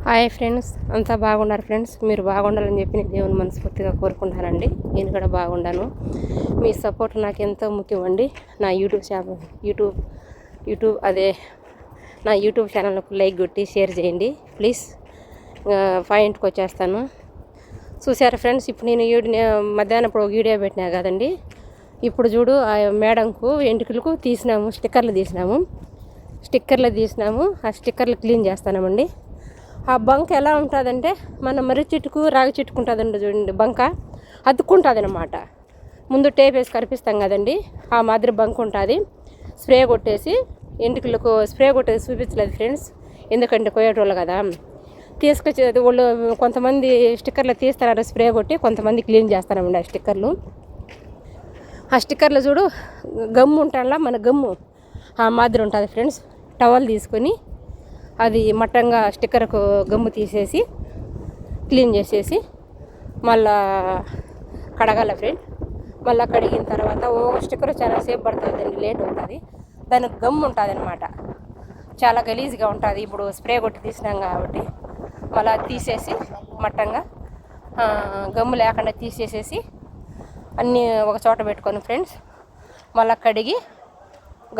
Hi friends, అంతా బాగున్నారు friends. మీరు బాగుండాలని చెప్పి నేను దేవుని మనస్ఫూర్తిగా కోరుకుంటానండి. నేను కూడా బాగుండాను. మీ సపోర్ట్ నాకు ఎంతో ముఖ్యం అండి. నా యూట్యూబ్ నా యూట్యూబ్ ఛానల్కు లైక్ కొట్టి షేర్ చేయండి ప్లీజ్. పాయింట్కి వచ్చేస్తాను. చూసారా ఫ్రెండ్స్, ఇప్పుడు నేను మధ్యాహ్నం ఇప్పుడు వీడియో పెట్టినా కదండి. ఇప్పుడు చూడు, ఆ మేడంకు ఎంటుకలకు స్టిక్కర్లు తీసినాము. ఆ స్టిక్కర్లు క్లీన్ చేస్తామండి. ఆ బంక ఎలా ఉంటుందంటే, మన మర్రి చెట్టుకు రాగి చెట్టుకు ఉంటుందండి చూడండి, బంక అతుక్కుంటుంది అన్నమాట. ముందు టేప్ వేసి కనిపిస్తాం కదండి, ఆ మాదిరి బంక ఉంటుంది. స్ప్రే కొట్టేసి ఎంటుకలకు స్ప్రే కొట్టేసి చూపించలేదు ఫ్రెండ్స్, ఎందుకంటే కొయ్యేటోళ్ళు కదా. తీసుకొచ్చి వాళ్ళు కొంతమంది స్టిక్కర్లు తీస్తున్నారు స్ప్రే కొట్టి, కొంతమంది క్లీన్ చేస్తారండి ఆ స్టిక్కర్లు చూడు, గమ్ము ఉంటాలా, మన గమ్ము ఆ మాదిరి ఉంటుంది ఫ్రెండ్స్. టవల్ తీసుకొని అది మట్టంగా స్టిక్కర్కు గమ్ము తీసేసి క్లీన్ చేసేసి మళ్ళా కడగాల ఫ్రెండ్. మళ్ళీ కడిగిన తర్వాత స్టిక్కర్ చాలా సేపు పడుతుందండి, లేట్ అవుతుంది. దానికి గమ్ము ఉంటుంది అనమాట, చాలా గలీజ్గా ఉంటుంది. ఇప్పుడు స్ప్రే కొట్టి తీసినాం కాబట్టి మళ్ళీ తీసేసి మట్టంగా గమ్ము లేకుండా తీసేసేసి అన్నీ ఒక చోట పెట్టుకొని ఫ్రెండ్స్, మళ్ళీ కడిగి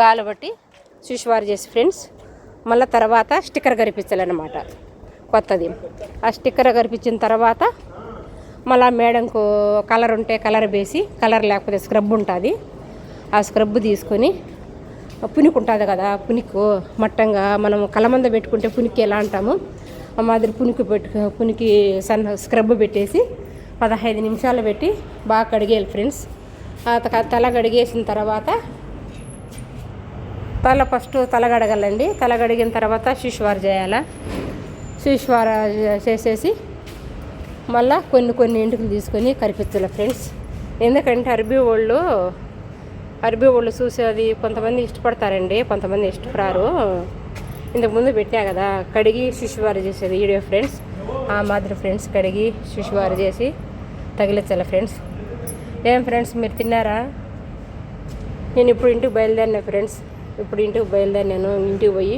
గాలి బట్టి శుష్వారు చేసి ఫ్రెండ్స్, మళ్ళీ తర్వాత స్టిక్కర్ కరిపించాలన్నమాట కొత్తది. ఆ స్టిక్కర్ కరిపించిన తర్వాత మళ్ళీ మేడంకు కలర్ ఉంటే కలర్ వేసి, కలర్ లేకపోతే స్క్రబ్ ఉంటుంది, ఆ స్క్రబ్ తీసుకొని పునికి ఉంటుంది కదా, పునికి మట్టంగా మనం కలమంద పెట్టుకుంటే పునికి ఎలా అంటాము ఆ మాదిరి పునికి స్క్రబ్ పెట్టేసి 15 నిమిషాలు పెట్టి బాగా కడిగేయాలి ఫ్రెండ్స్. తల కడిగేసిన తర్వాత ఫస్ట్ తల కడగాలండి. తల కడిగిన తర్వాత శుష్వార చేయాలా. శుష్వార చేసేసి మళ్ళీ కొన్ని ఎంటుకలు తీసుకొని కరిపించాలి ఫ్రెండ్స్. ఎందుకంటే అరబీ వాళ్ళు చూసేది కొంతమంది ఇష్టపడతారండి, కొంతమంది ఇష్టపడారు. ఇంతకుముందు పెట్టా కదా కడిగి శుష్వార చేసేది వీడియో ఫ్రెండ్స్, ఆ మాదిరి ఫ్రెండ్స్ కడిగి శుష్వార చేసి తగిలించాలి ఫ్రెండ్స్. ఏం ఫ్రెండ్స్, మీరు తిన్నారా? నేను ఇప్పుడు ఇంటికి బయలుదేరినా ఫ్రెండ్స్. నేను ఇంటికి పోయి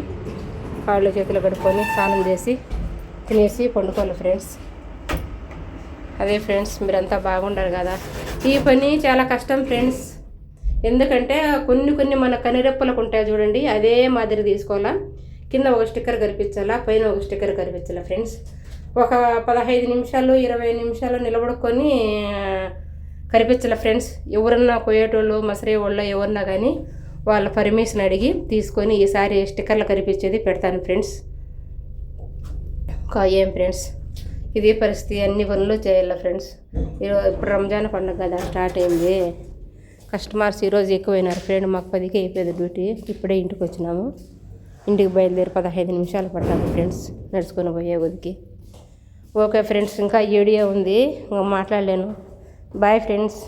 కాళ్ళు చేతులు కడుక్కొని స్నానం చేసి తినేసి పండుకోవాలి ఫ్రెండ్స్. అదే ఫ్రెండ్స్, మీరంతా బాగుండారు కదా. ఈ పని చాలా కష్టం ఫ్రెండ్స్, ఎందుకంటే కొన్ని మన కనిరెప్పలకు ఉంటాయి చూడండి, అదే మాదిరి తీసుకోవాలా. కింద ఒక స్టిక్కర్ కనిపించాలా, పైన ఒక స్టిక్కర్ కనిపించాలా ఫ్రెండ్స్. ఒక 15 నిమిషాలు 20 నిమిషాలు నిలబడుకొని కనిపించాలి ఫ్రెండ్స్. ఎవరన్నా పోయేటోళ్ళు మసరే వాళ్ళు ఎవరన్నా కానీ వాళ్ళ పర్మిషన్ అడిగి తీసుకొని ఈసారి స్టిక్కర్లు కనిపించేది పెడతాను ఫ్రెండ్స్. ఏం ఫ్రెండ్స్, ఇదే పరిస్థితి, అన్ని పనులు చేయాలి ఫ్రెండ్స్. ఇప్పుడు రంజాన్ పండుగ కదా స్టార్ట్ అయింది. కస్టమర్స్ ఈరోజు ఎక్కువైనారు ఫ్రెండ్. మాకు 10కి అయిపోయింది డ్యూటీ. ఇప్పుడే ఇంటికి వచ్చినాము. ఇంటికి బయలుదేరి 15 నిమిషాలు పడతాను ఫ్రెండ్స్ నడుచుకొని పోయే కొద్దికి. ఓకే ఫ్రెండ్స్, ఇంకా వీడియో ఉంది, మాట్లాడలేను. Bye friends.